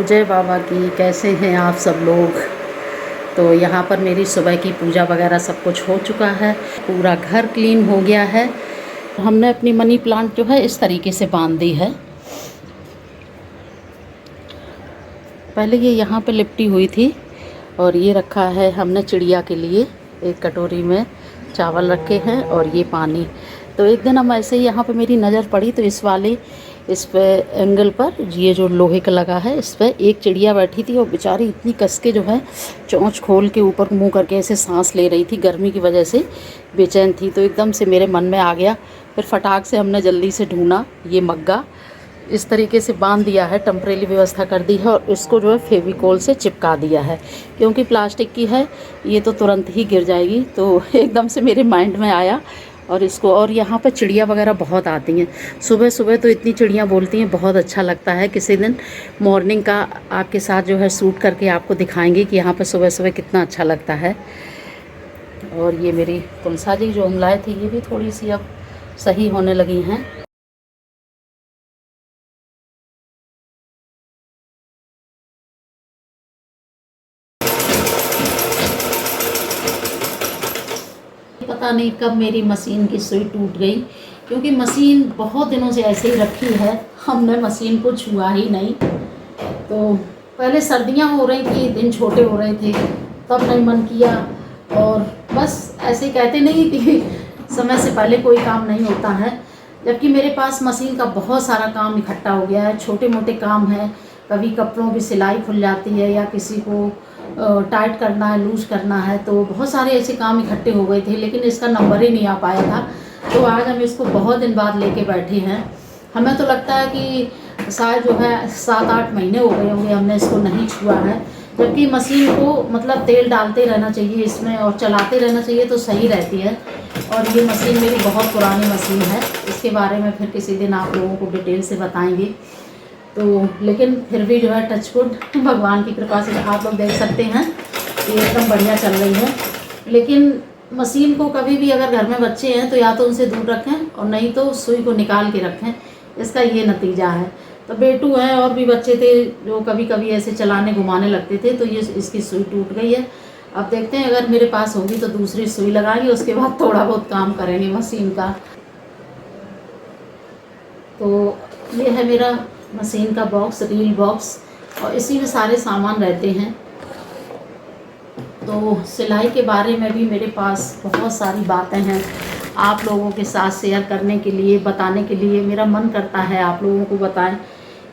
तो जय बाबा की। कैसे हैं आप सब लोग। तो यहाँ पर मेरी सुबह की पूजा वगैरह सब कुछ हो चुका है, पूरा घर क्लीन हो गया है। हमने अपनी मनी प्लांट जो है इस तरीके से बांध दी है। पहले ये यहाँ पे लिपटी हुई थी और ये रखा है हमने चिड़िया के लिए। एक कटोरी में चावल रखे हैं और ये पानी। तो एक दिन हम ऐसे ही यहाँ पे मेरी नज़र पड़ी तो इस पे एंगल पर ये जो लोहे का लगा है इस पे एक चिड़िया बैठी थी और बेचारी इतनी कस के जो है चोंच खोल के ऊपर मुंह करके ऐसे सांस ले रही थी, गर्मी की वजह से बेचैन थी। तो एकदम से मेरे मन में आ गया, फिर फटाक से हमने जल्दी से ढूंढा ये मग्गा, इस तरीके से बांध दिया है, टेम्परेरी व्यवस्था कर दी है और इसको जो है फेविकोल से चिपका दिया है, क्योंकि प्लास्टिक की है ये तो तुरंत ही गिर जाएगी। तो एकदम से मेरे माइंड में आया और इसको। और यहाँ पर चिड़िया वगैरह बहुत आती हैं सुबह सुबह, तो इतनी चिड़ियाँ बोलती हैं, बहुत अच्छा लगता है। किसी दिन मॉर्निंग का आपके साथ जो है शूट करके आपको दिखाएंगे कि यहाँ पर सुबह सुबह कितना अच्छा लगता है। और ये मेरी तुलसा जी जो हम लाए थे ये भी थोड़ी सी अब सही होने लगी हैं। पता नहीं कब मेरी मशीन की सुई टूट गई, क्योंकि मशीन बहुत दिनों से ऐसे ही रखी है, हमने मशीन को छुआ ही नहीं। तो पहले सर्दियां हो रही थी, दिन छोटे हो रहे थे, तब नहीं मन किया। और बस ऐसे कहते नहीं कि समय से पहले कोई काम नहीं होता है, जबकि मेरे पास मशीन का बहुत सारा काम इकट्ठा हो गया है। छोटे मोटे काम हैं, कभी कपड़ों की सिलाई खुल जाती है या किसी को टाइट करना है, लूज करना है, तो बहुत सारे ऐसे काम इकट्ठे हो गए थे, लेकिन इसका नंबर ही नहीं आ पाया था। तो आज हम इसको बहुत दिन बाद लेके बैठे हैं। हमें तो लगता है कि शायद जो है 7-8 महीने हो गए होंगे हमने इसको नहीं छुआ है, जबकि मशीन को मतलब तेल डालते रहना चाहिए इसमें और चलाते रहना चाहिए तो सही रहती है। और ये मशीन मेरी बहुत पुरानी मशीन है, इसके बारे में फिर किसी दिन आप लोगों को डिटेल से बताएंगे। तो लेकिन फिर भी जो है टचवुड भगवान की कृपा से आप लोग देख सकते हैं ये एकदम बढ़िया चल रही है। लेकिन मशीन को कभी भी अगर घर में बच्चे हैं तो या तो उनसे दूर रखें और नहीं तो सुई को निकाल के रखें, इसका ये नतीजा है। तो बेटू हैं और भी बच्चे थे जो कभी कभी ऐसे चलाने घुमाने लगते थे, तो ये इसकी सुई टूट गई है। अब देखते हैं अगर मेरे पास होगी तो दूसरी सुई लगाएंगे, उसके बाद थोड़ा बहुत काम करेंगे मशीन का। तो ये है मेरा मशीन का बॉक्स, रील बॉक्स, और इसी में सारे सामान रहते हैं। तो सिलाई के बारे में भी मेरे पास बहुत सारी बातें हैं आप लोगों के साथ शेयर करने के लिए, बताने के लिए। मेरा मन करता है आप लोगों को बताएं,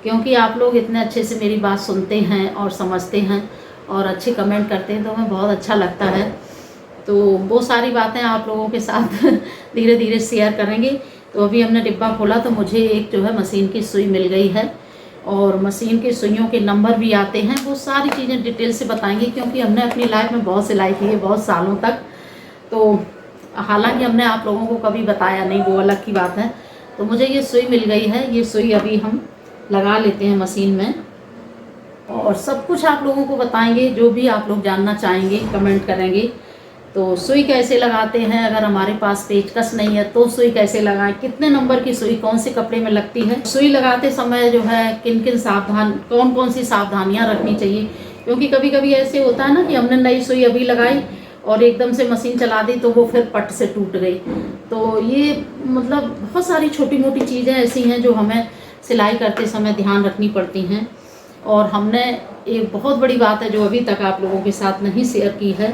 क्योंकि आप लोग इतने अच्छे से मेरी बात सुनते हैं और समझते हैं और अच्छे कमेंट करते हैं, तो हमें बहुत अच्छा लगता है। तो वो सारी बातें आप लोगों के साथ धीरे धीरे शेयर करेंगे। तो अभी हमने डिब्बा खोला तो मुझे एक जो है मशीन की सुई मिल गई है, और मशीन के सुइयों के नंबर भी आते हैं। वो सारी चीज़ें डिटेल से बताएंगे, क्योंकि हमने अपनी लाइफ में बहुत सिलाई की है बहुत सालों तक। तो हालांकि हमने आप लोगों को कभी बताया नहीं, वो अलग की बात है। तो मुझे ये सुई मिल गई है, ये सुई अभी हम लगा लेते हैं मशीन में और सब कुछ आप लोगों को बताएंगे। जो भी आप लोग जानना चाहेंगे कमेंट करेंगे। तो सुई कैसे लगाते हैं, अगर हमारे पास पेचकस नहीं है तो सुई कैसे लगाएं, कितने नंबर की सुई कौन से कपड़े में लगती है, सुई लगाते समय जो है कौन कौन सी सावधानियां रखनी चाहिए। क्योंकि कभी कभी ऐसे होता है ना कि हमने नई सुई अभी लगाई और एकदम से मशीन चला दी तो वो फिर पट से टूट गई। तो ये मतलब बहुत सारी छोटी मोटी चीज़ें ऐसी हैं जो हमें सिलाई करते समय ध्यान रखनी पड़ती हैं। और हमने एक बहुत बड़ी बात है जो अभी तक आप लोगों के साथ नहीं शेयर की है,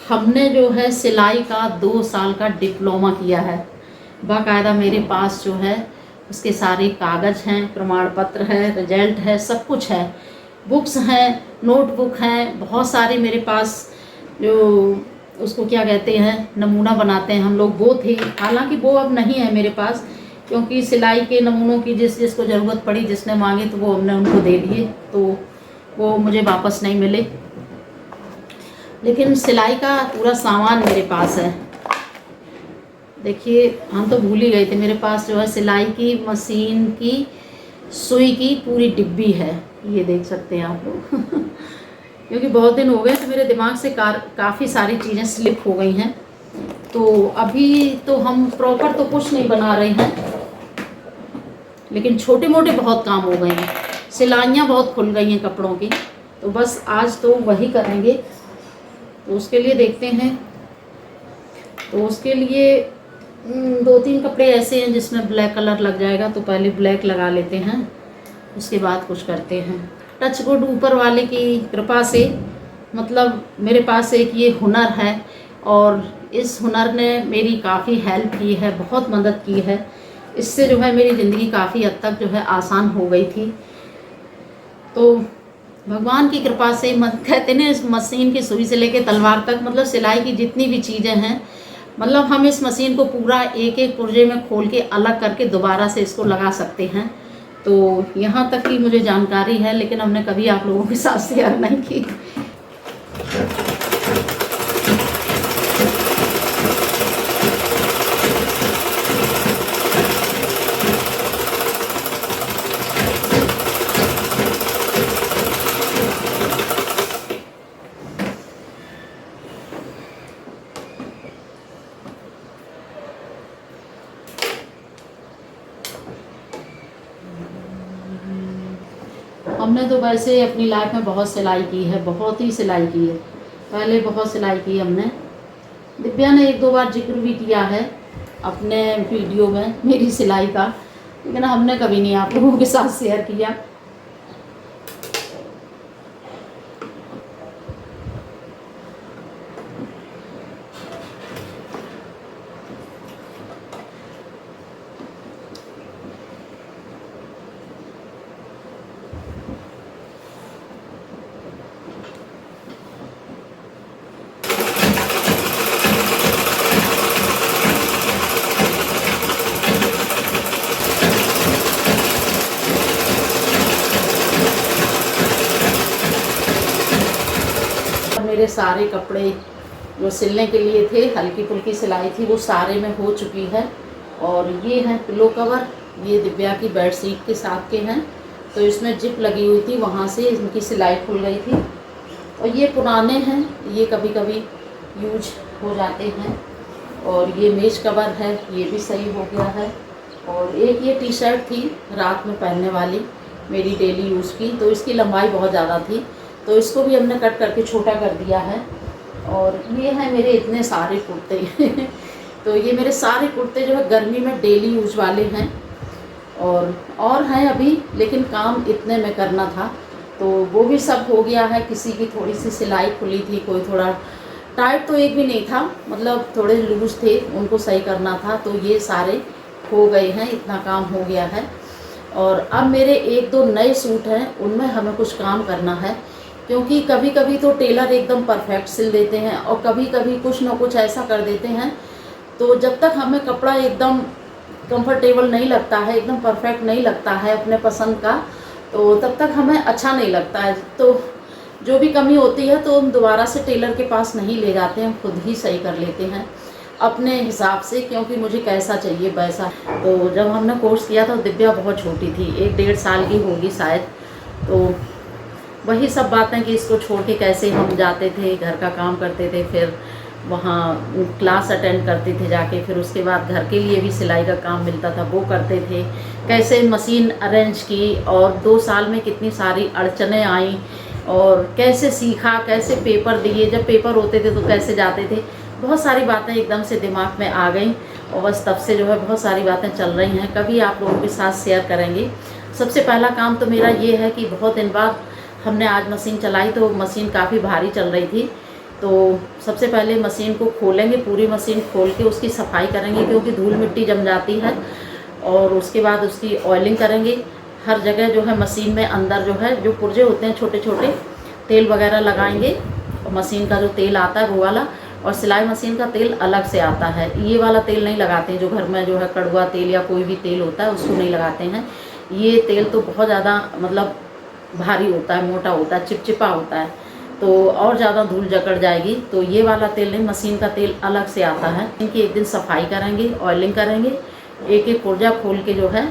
हमने जो है सिलाई का 2 साल का डिप्लोमा किया है। बाकायदा मेरे पास जो है उसके सारे कागज़ हैं, प्रमाण पत्र है, रिजल्ट है, सब कुछ है, बुक्स हैं, नोटबुक हैं, बहुत सारे मेरे पास जो उसको क्या कहते हैं नमूना बनाते हैं हम लोग, वो थे। हालांकि वो अब नहीं है मेरे पास, क्योंकि सिलाई के नमूनों की जिसको ज़रूरत पड़ी, जिसने मांगे तो वो हमने उनको दे दिए, तो वो मुझे वापस नहीं मिले। लेकिन सिलाई का पूरा सामान मेरे पास है। देखिए हम तो भूल ही गए थे, मेरे पास जो है सिलाई की मशीन की सुई की पूरी डिब्बी है, ये देख सकते हैं आप लोग क्योंकि बहुत दिन हो गए तो मेरे दिमाग से काफ़ी सारी चीज़ें स्लिप हो गई हैं। तो अभी तो हम प्रॉपर तो कुछ नहीं बना रहे हैं, लेकिन छोटे मोटे बहुत काम हो गए हैं। सिलाइयाँ बहुत खुल गई हैं कपड़ों की, तो बस आज तो वही करेंगे। तो उसके लिए देखते हैं, तो उसके लिए 2-3 कपड़े ऐसे हैं जिसमें ब्लैक कलर लग जाएगा, तो पहले ब्लैक लगा लेते हैं, उसके बाद कुछ करते हैं। टच वुड ऊपर वाले की कृपा से मतलब मेरे पास एक ये हुनर है, और इस हुनर ने मेरी काफ़ी हेल्प की है, बहुत मदद की है। इससे जो है मेरी ज़िंदगी काफ़ी हद तक जो है आसान हो गई थी। तो भगवान की कृपा से कहते ना, इस मशीन की सुई से लेके तलवार तक, मतलब सिलाई की जितनी भी चीज़ें हैं, मतलब हम इस मशीन को पूरा एक एक पुर्जे में खोल के अलग करके दोबारा से इसको लगा सकते हैं। तो यहाँ तक की मुझे जानकारी है, लेकिन हमने कभी आप लोगों के साथ शेयर नहीं की। हमने तो वैसे अपनी लाइफ में बहुत सिलाई की है, बहुत ही सिलाई की है। पहले बहुत सिलाई की हमने। दिव्या ने 1-2 बार जिक्र भी किया है अपने वीडियो में मेरी सिलाई का, लेकिन हमने कभी नहीं आप लोगों के साथ शेयर किया। मेरे सारे कपड़े जो सिलने के लिए थे, हल्की फुल्की सिलाई थी, वो सारे में हो चुकी है। और ये हैं पिलो कवर, ये दिव्या की बेडशीट के साथ के हैं, तो इसमें जिप लगी हुई थी, वहाँ से इनकी सिलाई खुल गई थी। और ये पुराने हैं, ये कभी कभी यूज हो जाते हैं। और ये मेज कवर है, ये भी सही हो गया है। और एक ये टी शर्ट थी रात में पहनने वाली, मेरी डेली यूज़ की, तो इसकी लंबाई बहुत ज़्यादा थी, तो इसको भी हमने कट करके छोटा कर दिया है। और ये हैं मेरे इतने सारे कुर्ते तो ये मेरे सारे कुर्ते जो है गर्मी में डेली यूज वाले हैं, और हैं अभी, लेकिन काम इतने में करना था, तो वो भी सब हो गया है। किसी की थोड़ी सी सिलाई खुली थी, कोई थोड़ा टाइट, तो एक भी नहीं था, मतलब थोड़े लूज थे, उनको सही करना था, तो ये सारे हो गए हैं, इतना काम हो गया है। और अब मेरे 1-2 नए सूट हैं, उनमें हमें कुछ काम करना है, क्योंकि कभी कभी तो टेलर एकदम परफेक्ट सिल देते हैं, और कभी कभी कुछ ना कुछ ऐसा कर देते हैं, तो जब तक हमें कपड़ा एकदम कंफर्टेबल नहीं लगता है, एकदम परफेक्ट नहीं लगता है अपने पसंद का, तो तब तक हमें अच्छा नहीं लगता है। तो जो भी कमी होती है तो हम दोबारा से टेलर के पास नहीं ले जाते हैं, खुद ही सही कर लेते हैं अपने हिसाब से, क्योंकि मुझे कैसा चाहिए वैसा। तो जब हमने कोर्स किया था, दिव्या बहुत छोटी थी, 1-1.5 साल की होगी शायद, तो वही सब बातें कि इसको छोड़ के कैसे हम जाते थे, घर का काम करते थे, फिर वहाँ क्लास अटेंड करते थे जाके, फिर उसके बाद घर के लिए भी सिलाई का काम मिलता था, वो करते थे, कैसे मशीन अरेंज की, और 2 साल में कितनी सारी अड़चनें आई, और कैसे सीखा, कैसे पेपर दिए, जब पेपर होते थे तो कैसे जाते थे, बहुत सारी बातें एकदम से दिमाग में आ गई, और बस तब से जो है बहुत सारी बातें चल रही हैं, कभी आप लोगों के साथ शेयर करेंगे। सबसे पहला काम तो मेरा ये है कि बहुत दिन बाद हमने आज मशीन चलाई, तो मशीन काफ़ी भारी चल रही थी, तो सबसे पहले मशीन को खोलेंगे, पूरी मशीन खोल के उसकी सफाई करेंगे, क्योंकि धूल मिट्टी जम जाती है, और उसके बाद उसकी ऑयलिंग करेंगे। हर जगह जो है मशीन में अंदर जो है जो पुर्जे होते हैं छोटे छोटे, तेल वगैरह लगाएंगे, और मशीन का जो तेल आता है वो वाला, और सिलाई मशीन का तेल अलग से आता है, ये वाला तेल नहीं लगाते हैं, जो घर में जो है कड़वा तेल या कोई भी तेल होता है उसको नहीं लगाते हैं। ये तेल तो बहुत ज़्यादा मतलब भारी होता है, मोटा होता है, चिपचिपा होता है, तो और ज़्यादा धूल जकड़ जाएगी, तो ये वाला तेल नहीं, मशीन का तेल अलग से आता है। इनकी एक दिन सफाई करेंगे, ऑयलिंग करेंगे, एक एक पुर्जा खोल के जो है,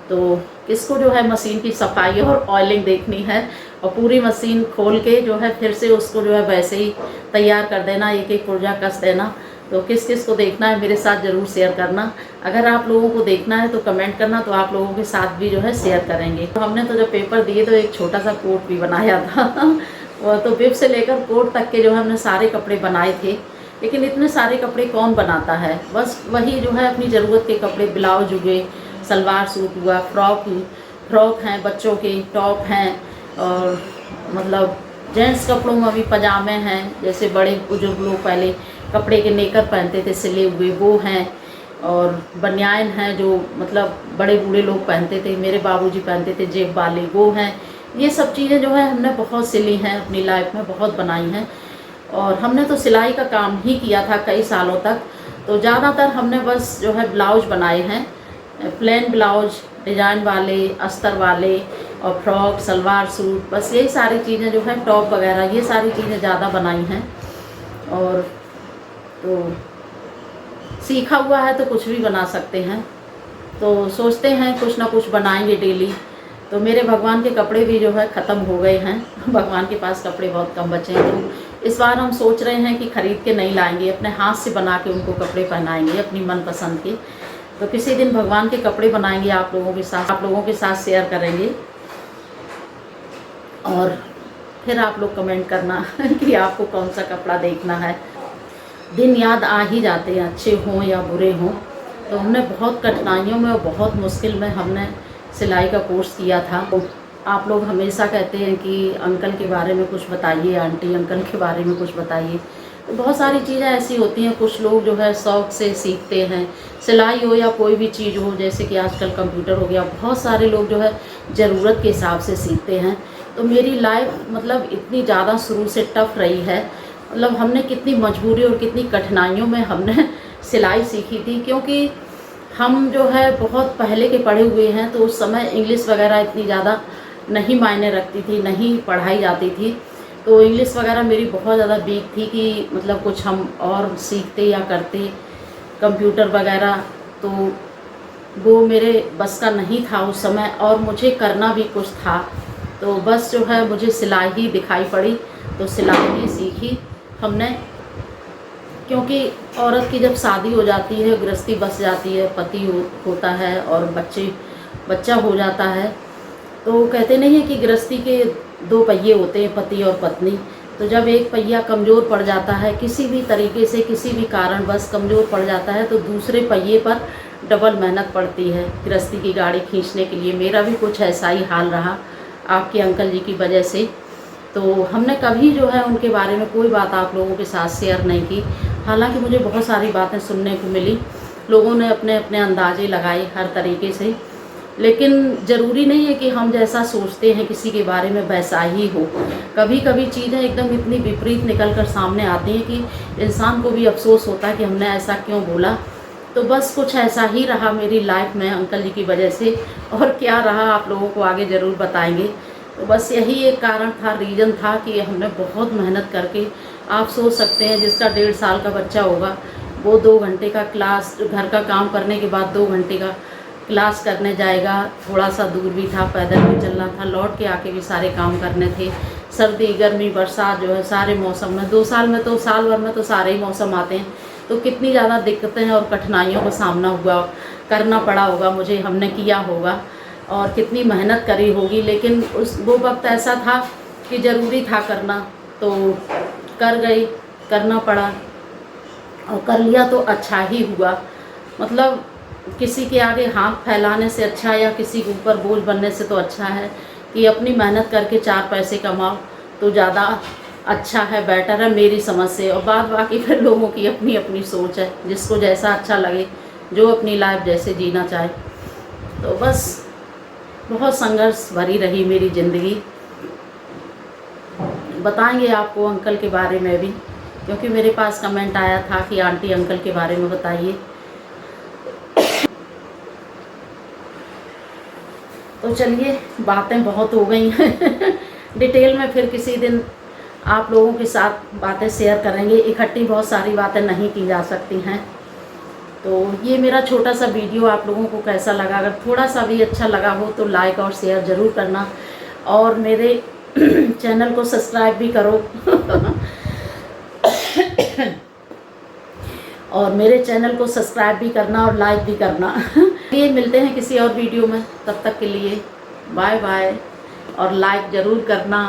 तो किसको जो है मशीन की सफाई और ऑयलिंग देखनी है, और पूरी मशीन खोल के जो है फिर से उसको जो है वैसे ही तैयार कर देना, एक एक पुर्जा कस देना, तो किस किस को देखना है मेरे साथ ज़रूर शेयर करना। अगर आप लोगों को देखना है तो कमेंट करना, तो आप लोगों के साथ भी जो है शेयर करेंगे। तो हमने तो जब पेपर दिए तो एक छोटा सा कोट भी बनाया था वो तो बिब से लेकर कोट तक के जो है हमने सारे कपड़े बनाए थे। लेकिन इतने सारे कपड़े कौन बनाता है, बस वही जो है अपनी ज़रूरत के कपड़े, ब्लाउज हुए, सलवार सूट हुआ, फ्रॉक हैं, बच्चों के टॉप हैं, और मतलब जेंट्स कपड़ों में भी पजामे हैं, जैसे बड़े बुजुर्ग लोग पहले कपड़े के नेकर पहनते थे सिले हुए, वो हैं, और बनियान हैं जो मतलब बड़े बूढ़े लोग पहनते थे, मेरे बाबूजी पहनते थे जेब वाले, वो हैं। ये सब चीज़ें जो है हमने बहुत सिली हैं अपनी लाइफ में, बहुत बनाई हैं। और हमने तो सिलाई का काम ही किया था कई सालों तक। तो ज़्यादातर हमने बस जो है ब्लाउज बनाए हैं, प्लेन ब्लाउज, डिजाइन वाले, अस्तर वाले, और फ्रॉक, सलवार सूट, बस यही सारी चीज़ें जो है, टॉप वगैरह, ये सारी चीज़ें ज़्यादा बनाई हैं। और तो सीखा हुआ है तो कुछ भी बना सकते हैं, तो सोचते हैं कुछ ना कुछ बनाएंगे डेली। तो मेरे भगवान के कपड़े भी जो है ख़त्म हो गए हैं भगवान के पास कपड़े बहुत कम बचे हैं। तो इस बार हम सोच रहे हैं कि ख़रीद के नहीं लाएंगे, अपने हाथ से बना के उनको कपड़े पहनाएंगे अपनी मनपसंद के। तो किसी दिन भगवान के कपड़े बनाएंगे, आप लोगों के साथ शेयर करेंगे। और फिर आप लोग कमेंट करना कि आपको कौन सा कपड़ा देखना है। दिन याद आ ही जाते हैं, अच्छे हों या बुरे हों। तो हमने बहुत कठिनाइयों में और बहुत मुश्किल में हमने सिलाई का कोर्स किया था। तो आप लोग हमेशा कहते हैं कि अंकल के बारे में कुछ बताइए, आंटी अंकल के बारे में कुछ बताइए। तो बहुत सारी चीज़ें ऐसी होती हैं, कुछ लोग जो है शौक़ से सीखते हैं, सिलाई हो या कोई भी चीज़ हो, जैसे कि आजकल कंप्यूटर हो गया, बहुत सारे लोग जो है ज़रूरत के हिसाब से सीखते हैं। तो मेरी लाइफ मतलब इतनी ज़्यादा शुरू से टफ़ रही है, मतलब हमने कितनी मजबूरी और कितनी कठिनाइयों में हमने सिलाई सीखी थी। क्योंकि हम जो है बहुत पहले के पढ़े हुए हैं, तो उस समय इंग्लिश वगैरह इतनी ज़्यादा नहीं मायने रखती थी, नहीं पढ़ाई जाती थी। तो इंग्लिश वगैरह मेरी बहुत ज़्यादा वीक थी कि मतलब कुछ हम और सीखते या करते कंप्यूटर वगैरह, तो वो मेरे बस का नहीं था उस समय, और मुझे करना भी कुछ था। तो बस जो है मुझे सिलाई ही दिखाई पड़ी, तो सिलाई ही सीखी हमने। क्योंकि औरत की जब शादी हो जाती है, गृहस्थी बस जाती है, पति होता है और बच्चा हो जाता है, तो कहते नहीं है कि गृहस्थी के दो पहिए होते हैं, पति और पत्नी। तो जब एक पहिया कमज़ोर पड़ जाता है, किसी भी तरीके से, किसी भी कारण बस कमज़ोर पड़ जाता है, तो दूसरे पहिए पर डबल मेहनत पड़ती है गृहस्थी की गाड़ी खींचने के लिए। मेरा भी कुछ ऐसा ही हाल रहा आपके अंकल जी की वजह से। तो हमने कभी जो है उनके बारे में कोई बात आप लोगों के साथ शेयर नहीं की। हालांकि मुझे बहुत सारी बातें सुनने को मिली, लोगों ने अपने अपने अंदाजे लगाए हर तरीके से, लेकिन ज़रूरी नहीं है कि हम जैसा सोचते हैं किसी के बारे में वैसा ही हो। कभी कभी चीज़ें एकदम इतनी विपरीत निकल कर सामने आती हैं कि इंसान को भी अफसोस होता है कि हमने ऐसा क्यों बोला। तो बस कुछ ऐसा ही रहा मेरी लाइफ में अंकल जी की वजह से, और क्या रहा आप लोगों को आगे ज़रूर बताएंगे। तो बस यही एक कारण था, रीज़न था कि हमने बहुत मेहनत करके, आप सोच सकते हैं जिसका 1.5 साल का बच्चा होगा, वो 2 घंटे का क्लास, घर का काम करने के बाद 2 घंटे का क्लास करने जाएगा। थोड़ा सा दूर भी था, पैदल भी चलना था, लौट के आके भी सारे काम करने थे। सर्दी गर्मी बरसात जो है सारे मौसम में, 2 साल में तो, साल भर में तो सारे ही मौसम आते हैं। तो कितनी ज़्यादा दिक्कतें और कठिनाइयों का सामना करना पड़ा होगा मुझे, हमने किया होगा, और कितनी मेहनत करी होगी। लेकिन वो वक्त ऐसा था कि ज़रूरी था करना, तो कर गई, करना पड़ा, और कर लिया तो अच्छा ही हुआ। मतलब किसी के आगे हाथ फैलाने से अच्छा, या किसी के ऊपर बोझ बनने से तो अच्छा है कि अपनी मेहनत करके 4 पैसे कमाओ, तो ज़्यादा अच्छा है, बेटर है मेरी समझ से। और बाद बाकी फिर लोगों की अपनी अपनी सोच है, जिसको जैसा अच्छा लगे, जो अपनी लाइफ जैसे जीना चाहे। तो बस बहुत संघर्ष भरी रही मेरी ज़िंदगी। बताएंगे आपको अंकल के बारे में भी, क्योंकि मेरे पास कमेंट आया था कि आंटी अंकल के बारे में बताइए। तो चलिए, बातें बहुत हो गई हैं डिटेल में फिर किसी दिन आप लोगों के साथ बातें शेयर करेंगे। इकट्ठी बहुत सारी बातें नहीं की जा सकती हैं। तो ये मेरा छोटा सा वीडियो आप लोगों को कैसा लगा, अगर थोड़ा सा भी अच्छा लगा हो तो लाइक और शेयर ज़रूर करना, और मेरे चैनल को सब्सक्राइब भी करो और मेरे चैनल को सब्सक्राइब भी करना और लाइक भी करना। ये मिलते हैं किसी और वीडियो में, तब तक के लिए बाय बाय, और लाइक ज़रूर करना।